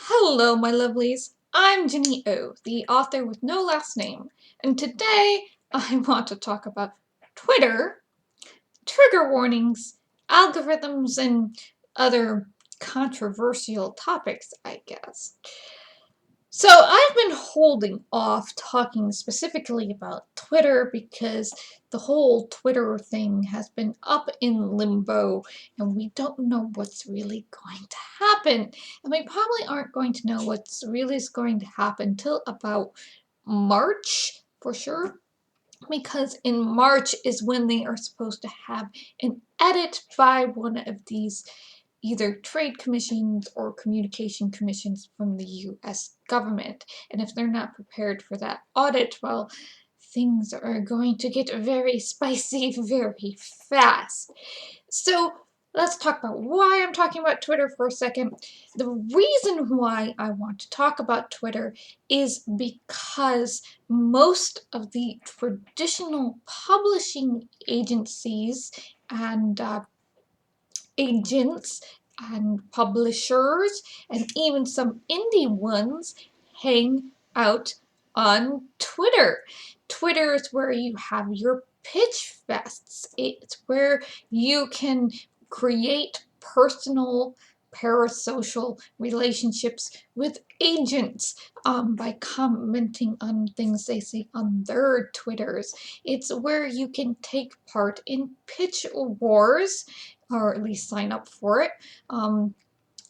Hello, my lovelies. I'm Jenny O, the author with no last name, and today I want to talk about Twitter, trigger warnings, algorithms, and other controversial topics, I guess. So I've been holding off talking specifically about Twitter because the whole Twitter thing has been up in limbo and we don't know what's really going to happen. And we probably aren't going to know what's really is going to happen till about March for sure. Because in March is when they are supposed to have an edit by one of these either trade commissions or communication commissions from the US government. And if they're not prepared for that audit, well, things are going to get very spicy very fast. So let's talk about why I'm talking about Twitter for a second. The reason why I want to talk about Twitter is because most of the traditional publishing agencies and agents and publishers and even some indie ones hang out on Twitter. Twitter is where you have your pitch fests. It's where you can create personal parasocial relationships with agents by commenting on things they say on their Twitters. It's where you can take part in pitch wars or at least sign up for it. And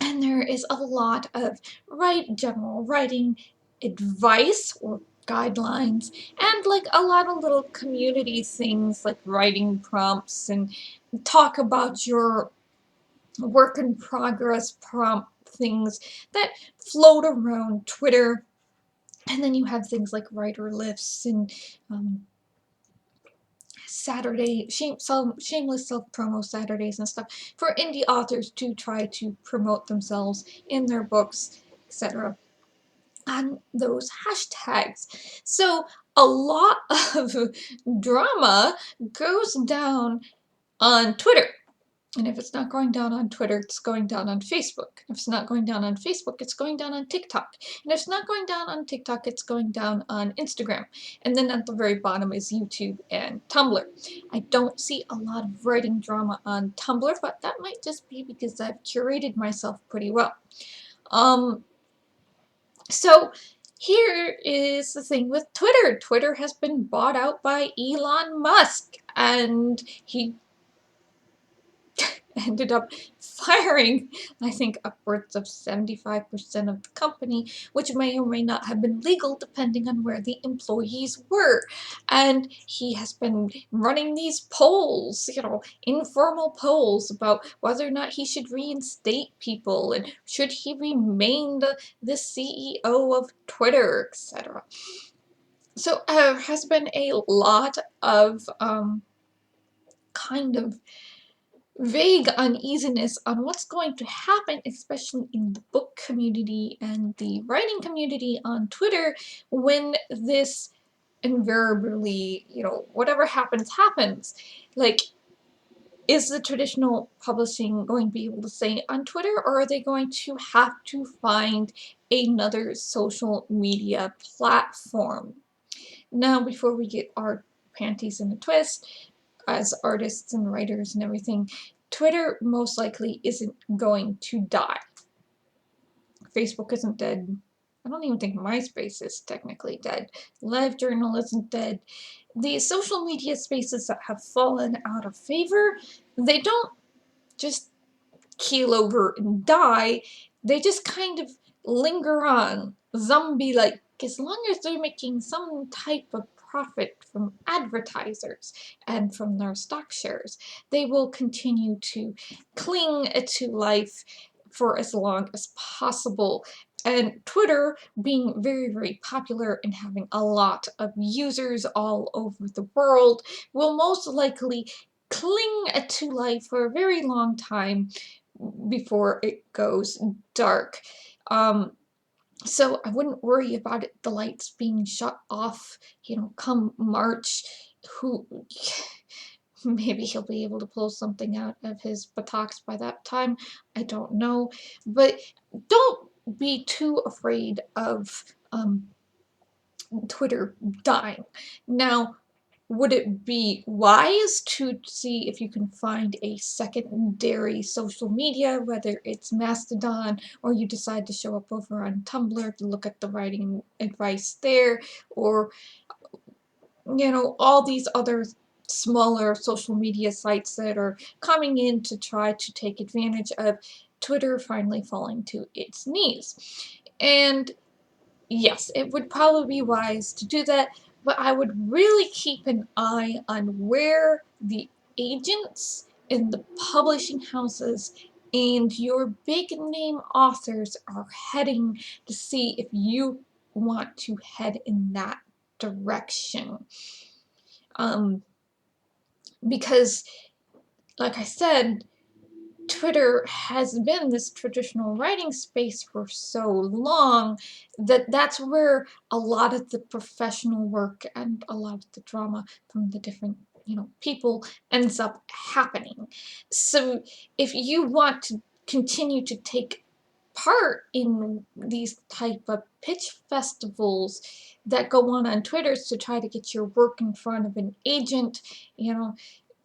there is a lot of general writing advice or guidelines and like a lot of little community things like writing prompts and talk about your work in progress prompt things that float around Twitter. And then you have things like writer lifts and shameless self-promo Saturdays and stuff for indie authors to try to promote themselves in their books, etc. on those hashtags. So a lot of drama goes down on Twitter. And if it's not going down on Twitter, it's going down on Facebook. If it's not going down on Facebook, it's going down on TikTok. And if it's not going down on TikTok, it's going down on Instagram. And then at the very bottom is YouTube and Tumblr. I don't see a lot of writing drama on Tumblr, but that might just be because I've curated myself pretty well. So here is the thing with Twitter. Twitter has been bought out by Elon Musk, and he ended up firing, I think, upwards of 75% of the company, which may or may not have been legal depending on where the employees were. And he has been running these polls, informal polls about whether or not he should reinstate people and should he remain the CEO of Twitter, etc. So there has been a lot of kind of vague uneasiness on what's going to happen, especially in the book community and the writing community on Twitter when this invariably, whatever happens, happens. Like, is the traditional publishing going to be able to say on Twitter, or are they going to have to find another social media platform? Now, before we get our panties in a twist, as artists and writers and everything, Twitter most likely isn't going to die. Facebook isn't dead. I don't even think MySpace is technically dead. LiveJournal isn't dead. The social media spaces that have fallen out of favor, they don't just keel over and die. They just kind of linger on, zombie-like, as long as they're making some type of profit from advertisers and from their stock shares. They will continue to cling to life for as long as possible. And Twitter, being very, very popular and having a lot of users all over the world, will most likely cling to life for a very long time before it goes dark. So I wouldn't worry about it, the lights being shut off, come March. Maybe he'll be able to pull something out of his buttocks by that time. I don't know. But don't be too afraid of Twitter dying. Now, would it be wise to see if you can find a secondary social media, whether it's Mastodon or you decide to show up over on Tumblr to look at the writing advice there, or all these other smaller social media sites that are coming in to try to take advantage of Twitter finally falling to its knees. And yes, it would probably be wise to do that, but I would really keep an eye on where the agents and the publishing houses and your big name authors are heading, to see if you want to head in that direction. Because, like I said, Twitter has been this traditional writing space for so long that that's where a lot of the professional work and a lot of the drama from the different people ends up happening. So if you want to continue to take part in these type of pitch festivals that go on Twitter to try to get your work in front of an agent,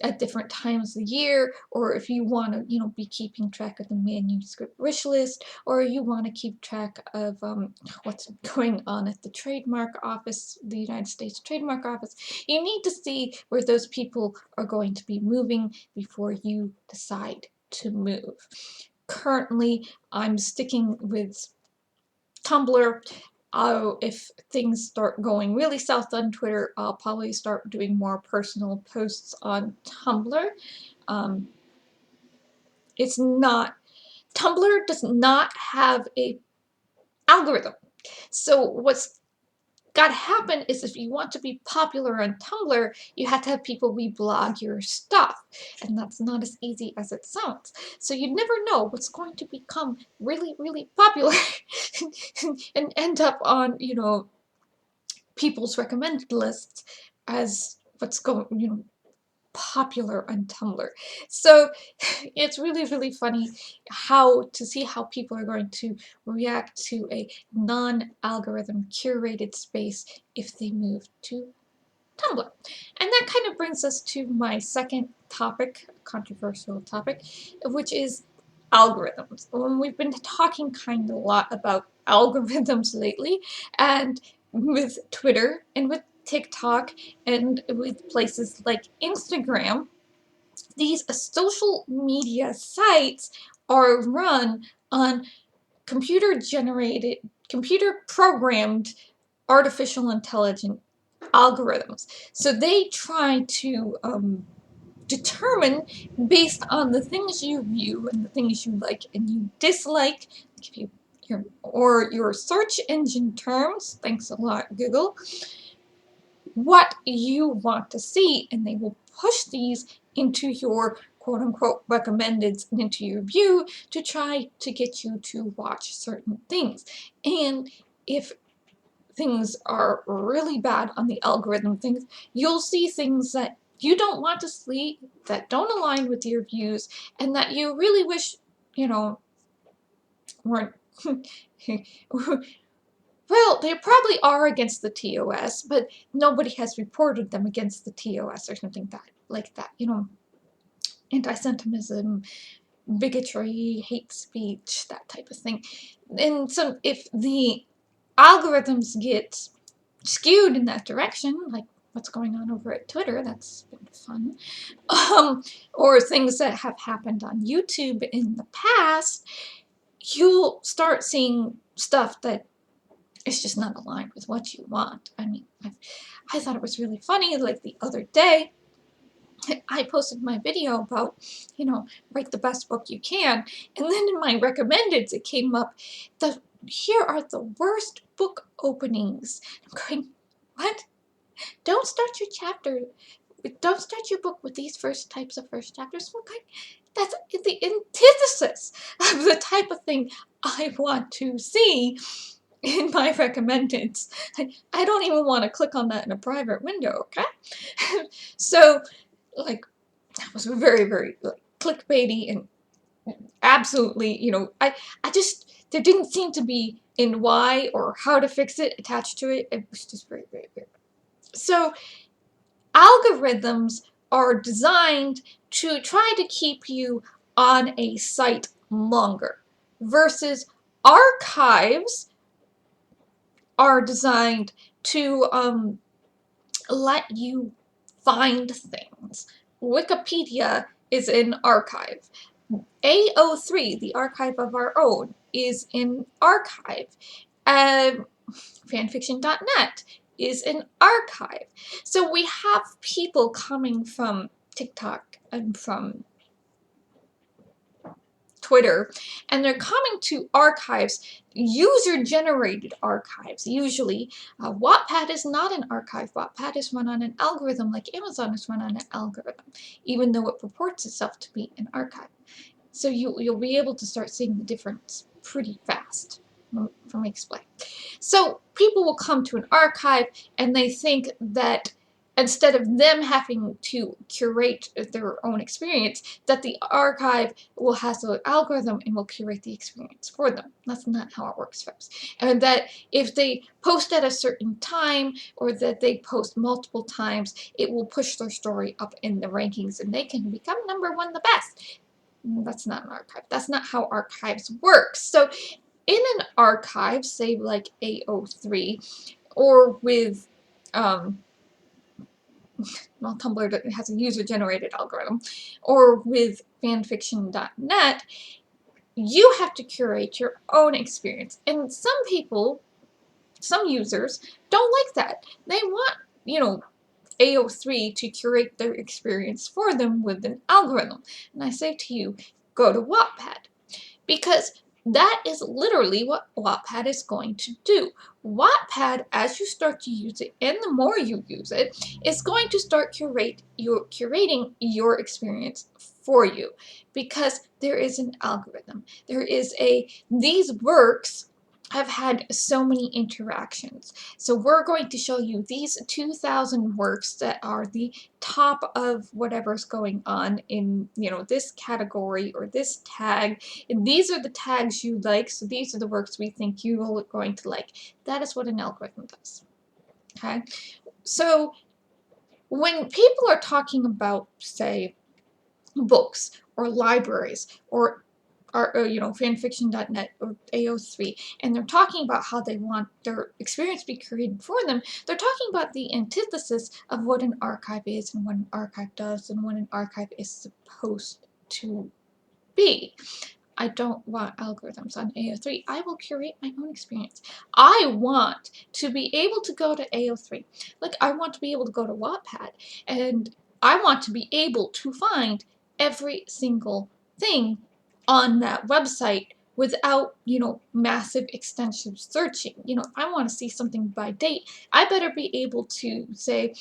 at different times of the year, or if you want to, be keeping track of the manuscript wish list, or you want to keep track of what's going on at the trademark office, the United States Trademark Office, you need to see where those people are going to be moving before you decide to move. Currently, I'm sticking with Tumblr. If things start going really south on Twitter, I'll probably start doing more personal posts on Tumblr. Um, it's not, Tumblr does not have a algorithm. So what's got to happen is, if you want to be popular on Tumblr, you have to have people reblog your stuff, and that's not as easy as it sounds. So you never know what's going to become really, really popular and end up on, people's recommended lists as what's going, popular on Tumblr. So it's really, really funny to see how people are going to react to a non-algorithm curated space if they move to Tumblr. And that kind of brings us to my second topic, controversial topic, which is algorithms. We've been talking kind of a lot about algorithms lately, and with Twitter and with TikTok and with places like Instagram, these social media sites are run on computer programmed artificial intelligence algorithms. So they try to determine, based on the things you view and the things you like and you dislike, give you your search engine terms, thanks a lot Google, what you want to see, and they will push these into your quote-unquote recommendeds and into your view to try to get you to watch certain things. And if things are really bad on the algorithm things, you'll see things that you don't want to see, that don't align with your views, and that you really wish, weren't. Well, they probably are against the TOS, but nobody has reported them against the TOS or something like that. Anti-Semitism, bigotry, hate speech, that type of thing. And so if the algorithms get skewed in that direction, like what's going on over at Twitter, that's been fun, or things that have happened on YouTube in the past, you'll start seeing stuff that is just not aligned with what you want. I mean, I thought it was really funny, like the other day, I posted my video about, write the best book you can, and then in my recommendeds it came up, here are the worst book openings. I'm going, what? Don't start your book with these first chapters. Okay, that's the antithesis of the type of thing I want to see in my recommendeds. I don't even want to click on that in a private window, okay? So, that was very, very clickbaity and absolutely, I just there didn't seem to be in why or how to fix it attached to it. It was just very, very weird. So algorithms are designed to try to keep you on a site longer, versus archives are designed to let you find things. Wikipedia is an archive. AO3, the archive of our own, is an archive. Fanfiction.net is an archive. So we have people coming from TikTok and from Twitter, and they're coming to archives, user-generated archives. Usually, Wattpad is not an archive. Wattpad is run on an algorithm like Amazon is run on an algorithm, even though it purports itself to be an archive. So you'll be able to start seeing the difference pretty fast. Let me explain. So people will come to an archive and they think that instead of them having to curate their own experience, that the archive will have the algorithm and will curate the experience for them. That's not how it works, folks. And that if they post at a certain time, or that they post multiple times, it will push their story up in the rankings and they can become #1 the best. That's not an archive. That's not how archives work. So in an archive, say like AO3, or with, well, Tumblr has a user-generated algorithm, or with fanfiction.net, you have to curate your own experience. And some people, some users, don't like that. They want, AO3 to curate their experience for them with an algorithm. And I say to you, go to Wattpad. Because that is literally what Wattpad is going to do. Wattpad, as you start to use it, and the more you use it, is going to start curating your experience for you. Because there is an algorithm. These works have had so many interactions. So we're going to show you these 2,000 works that are the top of whatever's going on in, this category or this tag. And these are the tags you like, so these are the works we think you are going to like. That is what an algorithm does. Okay? So when people are talking about, say, books or libraries or fanfiction.net or AO3, and they're talking about how they want their experience to be created for them, they're talking about the antithesis of what an archive is and what an archive does and what an archive is supposed to be. I don't want algorithms on AO3. I will curate my own experience. I want to be able to go to AO3. Like, I want to be able to go to Wattpad, and I want to be able to find every single thing on that website without, massive extensive searching. I want to see something by date. I better be able to say,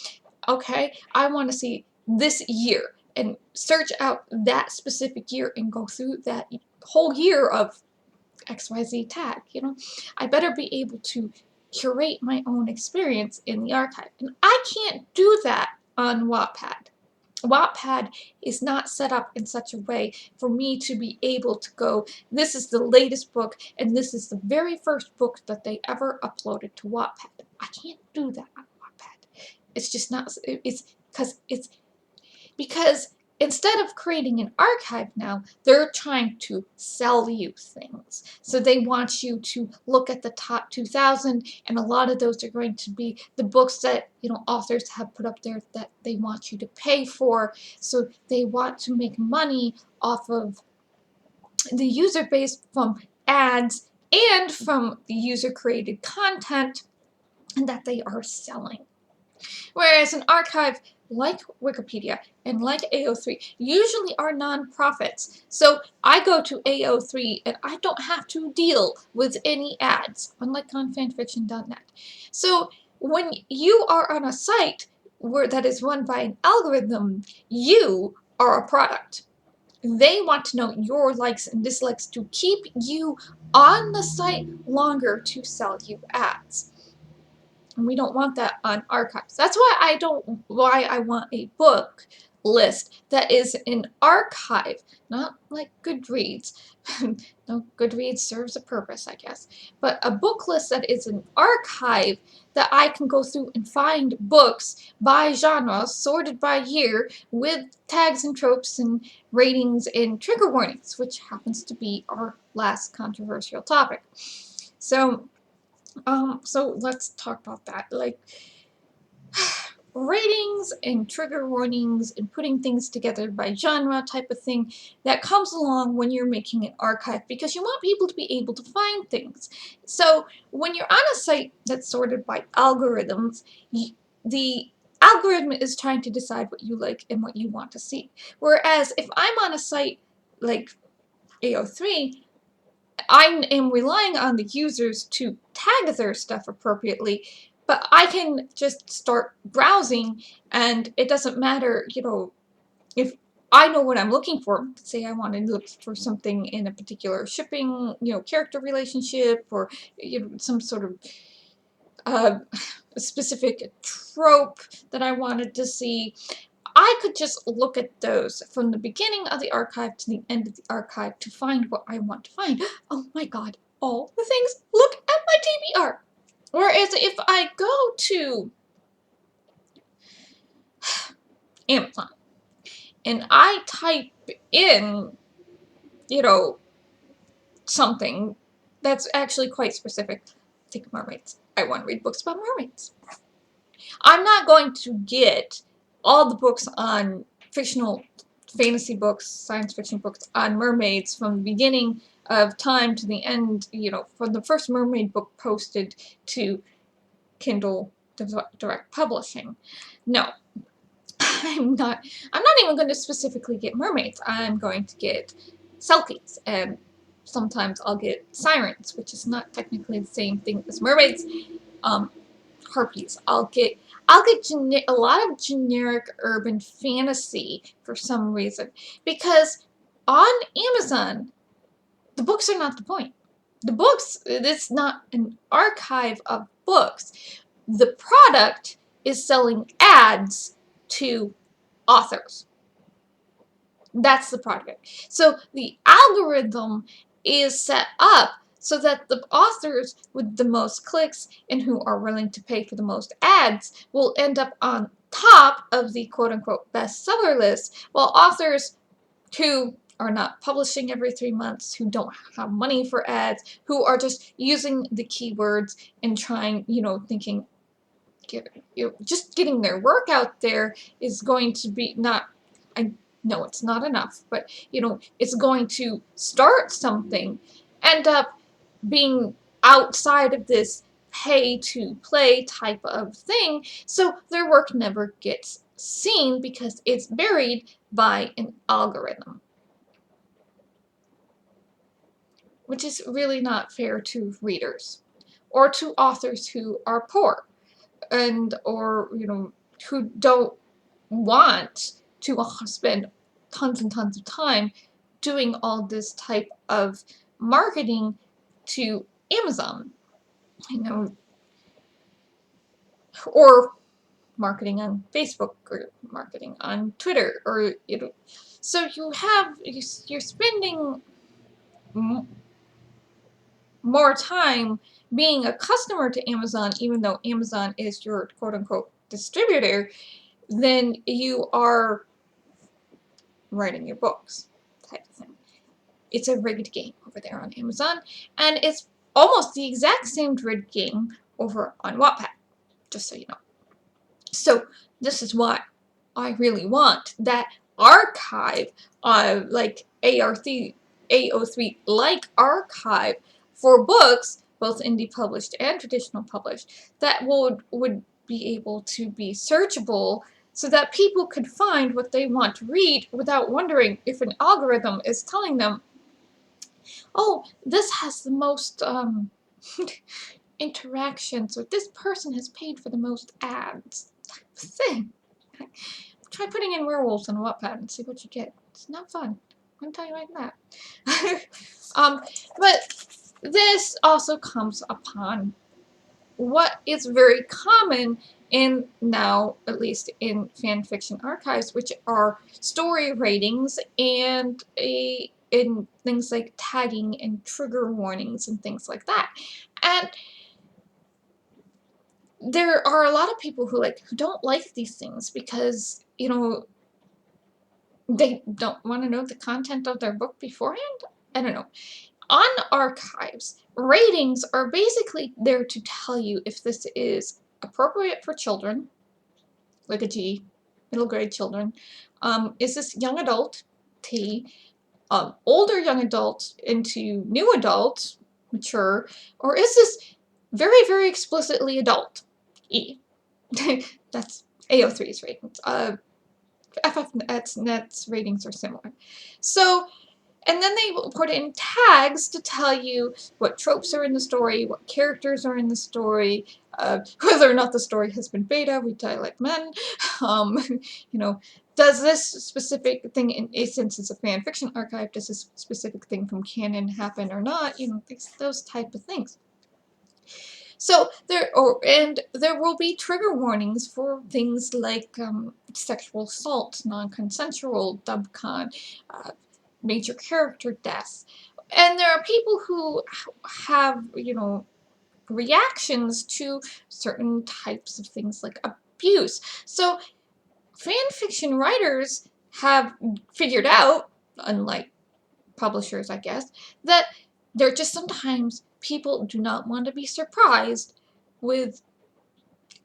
okay, I want to see this year and search out that specific year and go through that whole year of XYZ tag. I better be able to curate my own experience in the archive. And I can't do that on Wattpad. Wattpad is not set up in such a way for me to be able to go, this is the latest book, and this is the very first book that they ever uploaded to Wattpad. I can't do that on Wattpad. It's just not, because instead of creating an archive now, they're trying to sell you things. So they want you to look at the top 2,000, and a lot of those are going to be the books that, authors have put up there that they want you to pay for. So they want to make money off of the user base from ads and from the user-created content that they are selling. Whereas an archive like Wikipedia and like AO3 usually are nonprofits. So I go to AO3 and I don't have to deal with any ads, unlike on fanfiction.net. So when you are on a site that is run by an algorithm, you are a product. They want to know your likes and dislikes to keep you on the site longer to sell you ads. And we don't want that on archives. That's why I want a book list that is an archive, not like Goodreads. No, Goodreads serves a purpose, I guess. But a book list that is an archive that I can go through and find books by genre, sorted by year, with tags and tropes and ratings and trigger warnings, which happens to be our last controversial topic. So, so let's talk about that. Like, ratings and trigger warnings and putting things together by genre type of thing that comes along when you're making an archive, because you want people to be able to find things. So when you're on a site that's sorted by algorithms, the algorithm is trying to decide what you like and what you want to see. Whereas if I'm on a site like AO3, I am relying on the users to tag their stuff appropriately, but I can just start browsing, and it doesn't matter, if I know what I'm looking for. Say I want to look for something in a particular shipping, character relationship, or some sort of a specific trope that I wanted to see. I could just look at those from the beginning of the archive to the end of the archive to find what I want to find. Oh my god, all the things! Look at my TBR! Whereas if I go to Amazon and I type in, something that's actually quite specific, take mermaids. I want to read books about mermaids. I'm not going to get all the books on fictional fantasy books, science fiction books on mermaids from the beginning of time to the end, from the first mermaid book posted to Kindle Direct Publishing. No, I'm not even going to specifically get mermaids. I'm going to get selkies, and sometimes I'll get sirens, which is not technically the same thing as mermaids. Harpies. I'll get a lot of generic urban fantasy for some reason, because on Amazon, the books are not the point. The books, it's not an archive of books. The product is selling ads to authors. That's the product. So the algorithm is set up so that the authors with the most clicks and who are willing to pay for the most ads will end up on top of the quote-unquote bestseller list, while authors who are not publishing every 3 months, who don't have money for ads, who are just using the keywords and trying, thinking, just getting their work out there is going to be not, I know it's not enough, but it's going to start something, end up being outside of this pay to play type of thing, so their work never gets seen because it's buried by an algorithm, which is really not fair to readers or to authors who are poor and or who don't want to spend tons and tons of time doing all this type of marketing to Amazon, or marketing on Facebook, or marketing on Twitter, or so you're spending more time being a customer to Amazon, even though Amazon is your quote-unquote distributor, than you are writing your books type of thing. It's a rigged game over there on Amazon, and it's almost the exact same rigged game over on Wattpad, just so you know. So this is why I really want that archive, like AO3 like archive for books, both indie published and traditional published, that would be able to be searchable so that people could find what they want to read without wondering if an algorithm is telling them, oh, this has the most interactions, or this person has paid for the most ads type of thing. Try putting in werewolves on Wattpad and see what you get. It's not fun. I'm telling you like that. But this also comes upon what is very common in now, at least in fan fiction archives, which are story ratings and in things like tagging and trigger warnings and things like that. And there are a lot of people who don't like these things because, they don't want to know the content of their book beforehand. I don't know. On archives, ratings are basically there to tell you if this is appropriate for children, like a G, middle grade children. Is this young adult, T, older young adult into new adult, mature, or is this very, very explicitly adult, E? That's AO3's ratings. FFNet's ratings are similar. So, and then they will put in tags to tell you what tropes are in the story, what characters are in the story, whether or not the story has been beta, we die like men, um, does this specific thing, since it's a fan fiction archive, does this specific thing from canon happen or not, those type of things. So there will be trigger warnings for things like sexual assault, non-consensual, dubcon, major character deaths, and there are people who have reactions to certain types of things like abuse. So fan fiction writers have figured out, unlike publishers, I guess, that there just sometimes people do not want to be surprised with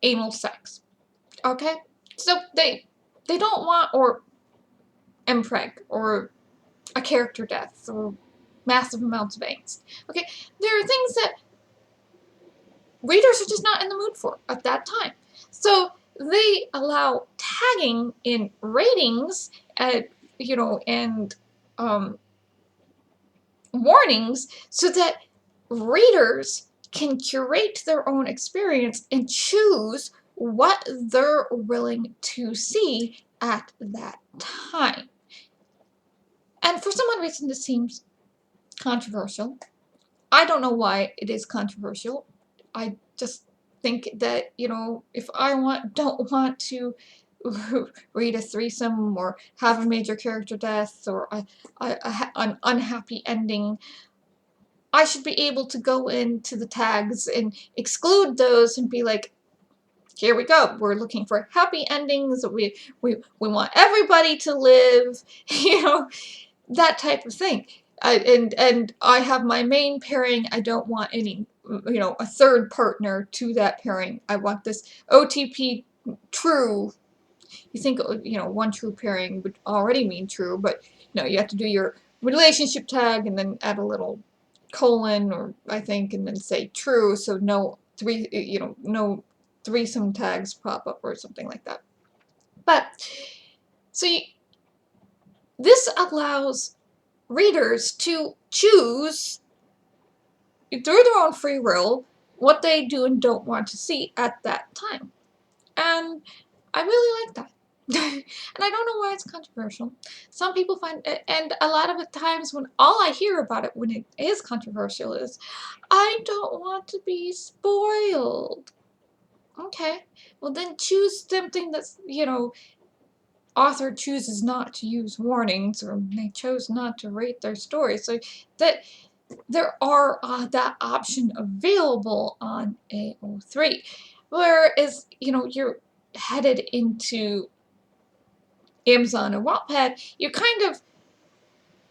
anal sex. Okay? So they don't want or mpreg or a character death or massive amounts of angst. Okay? There are things that readers are just not in the mood for at that time. So they allow tagging in ratings and warnings so that readers can curate their own experience and choose what they're willing to see at that time. And for some odd reason, this seems controversial. I don't know why it is controversial. I just think that, if I don't want to read a threesome or have a major character death or an unhappy ending, I should be able to go into the tags and exclude those and be like, here we go. We're looking for happy endings. We want everybody to live, that type of thing. And I have my main pairing. I don't want any, a third partner to that pairing. I want this OTP true. You think, one true pairing would already mean true, but you have to do your relationship tag and then add a little colon, or I think, and then say true, so no threesome tags pop up or something like that. But so this allows readers to choose through their own free will what they do and don't want to see at that time, and I really like that. And I don't know why it's controversial. Some people find it, and a lot of the times when all I hear about it when it is controversial is, I don't want to be spoiled. Okay, well then choose something that's, author chooses not to use warnings, or they chose not to rate their story, so that there are that option available on AO3. Whereas, you're headed into Amazon or Wattpad,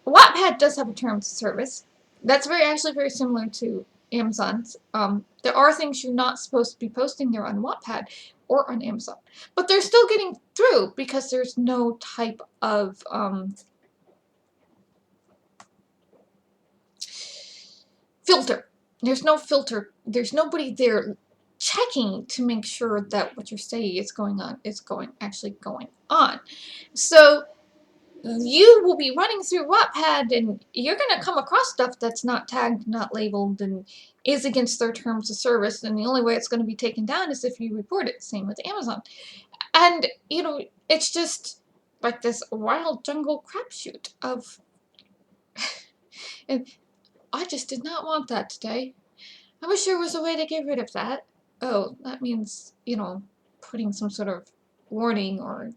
Wattpad does have a terms of service. That's actually very similar to Amazon's. There are things you're not supposed to be posting there on Wattpad or on Amazon, but they're still getting through because there's no type of filter. There's no filter. There's nobody there checking to make sure that what you're saying is actually going on. So you will be running through Wattpad and you're going to come across stuff that's not tagged, not labeled, and is against their terms of service, and the only way it's going to be taken down is if you report it. Same with Amazon. And, it's just like this wild jungle crapshoot of... and I just did not want that today. I wish there was a way to get rid of that. Oh, that means, putting some sort of warning, or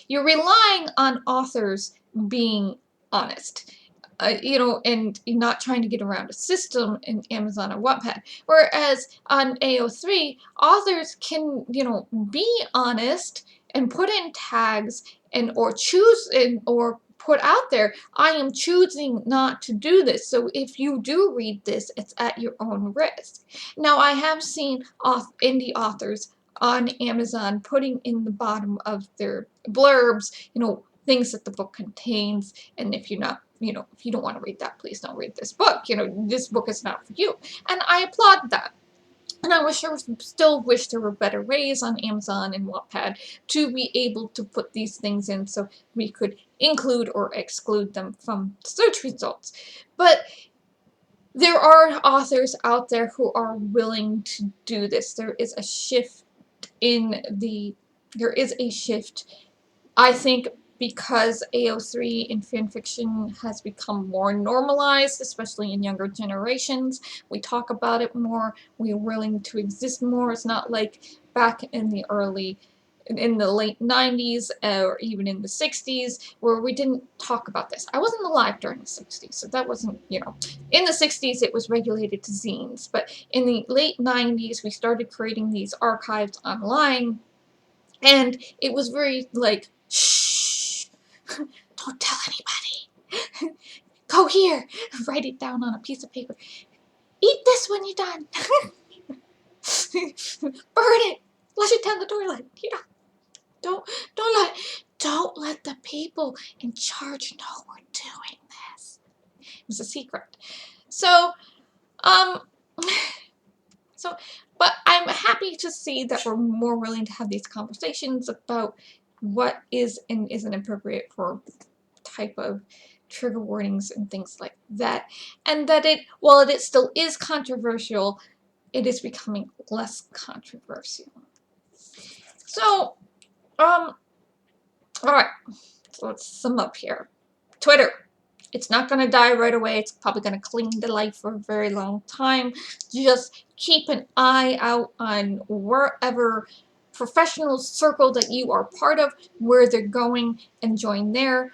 you're relying on authors being honest. And not trying to get around a system in Amazon or Wattpad. Whereas on AO3, authors can, be honest and put in tags or choose or put out there, I am choosing not to do this. So if you do read this, it's at your own risk. Now, I have seen indie authors on Amazon putting in the bottom of their blurbs, things that the book contains, and if you're not, if you don't want to read that, please don't read this book. This book is not for you. And I applaud that. And I still wish there were better ways on Amazon and Wattpad to be able to put these things in so we could include or exclude them from search results. But there are authors out there who are willing to do this. There is a shift, I think, because AO3 in fanfiction has become more normalized, especially in younger generations. We talk about it more. We're willing to exist more. It's not like back in the late 90s or even in the 60s where we didn't talk about this. I wasn't alive during the 60s, so that wasn't, in the 60s it was regulated to zines, but in the late 90s we started creating these archives online, and it was very like, shh, don't tell anybody. Go here, write it down on a piece of paper. Eat this when you're done. Burn it. Flush it down the toilet. Don't let the people in charge know we're doing this. It was a secret. So, but I'm happy to see that we're more willing to have these conversations about what is and isn't appropriate for type of trigger warnings and things like that. And that while it still is controversial, it is becoming less controversial. So, alright, so let's sum up here. Twitter. It's not going to die right away. It's probably going to cling to life for a very long time. Just keep an eye out on wherever professional circle that you are part of, where they're going, and join there.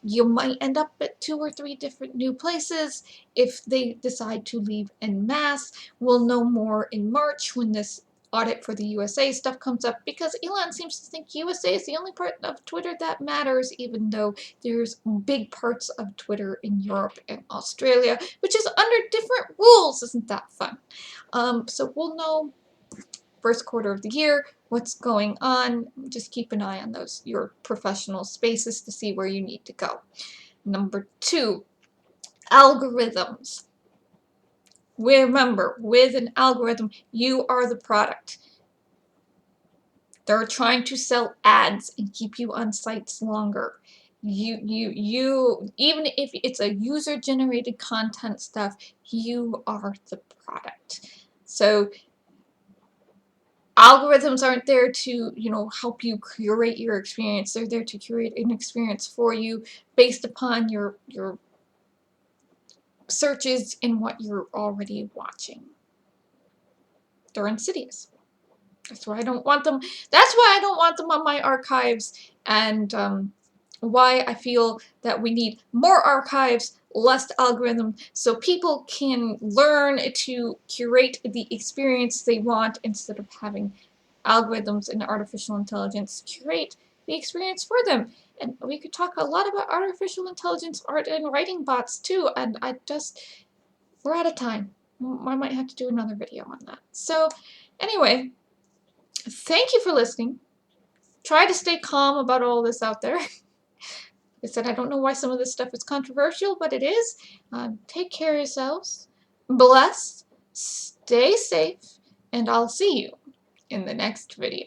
You might end up at 2 or 3 different new places if they decide to leave en masse. We'll know more in March when this audit for the USA stuff comes up, because Elon seems to think USA is the only part of Twitter that matters, even though there's big parts of Twitter in Europe and Australia, which is under different rules. Isn't that fun? So we'll know first quarter of the year what's going on. Just keep an eye on your professional spaces to see where you need to go. Number 2, algorithms. Remember, with an algorithm, you are the product. They're trying to sell ads and keep you on sites longer. You even if it's a user-generated content stuff, you are the product. So algorithms aren't there to, help you curate your experience. They're there to curate an experience for you based upon your searches and what you're already watching. They're insidious. That's why I don't want them. That's why I don't want them on my archives, and why I feel that we need more archives, less algorithm, so people can learn to curate the experience they want instead of having algorithms and artificial intelligence curate the experience for them. And we could talk a lot about artificial intelligence, art, and writing bots too, and we're out of time. I might have to do another video on that. So anyway, thank you for listening. Try to stay calm about all this out there. I said, I don't know why some of this stuff is controversial, but it is. Take care of yourselves. Blessed. Stay safe. And I'll see you in the next video.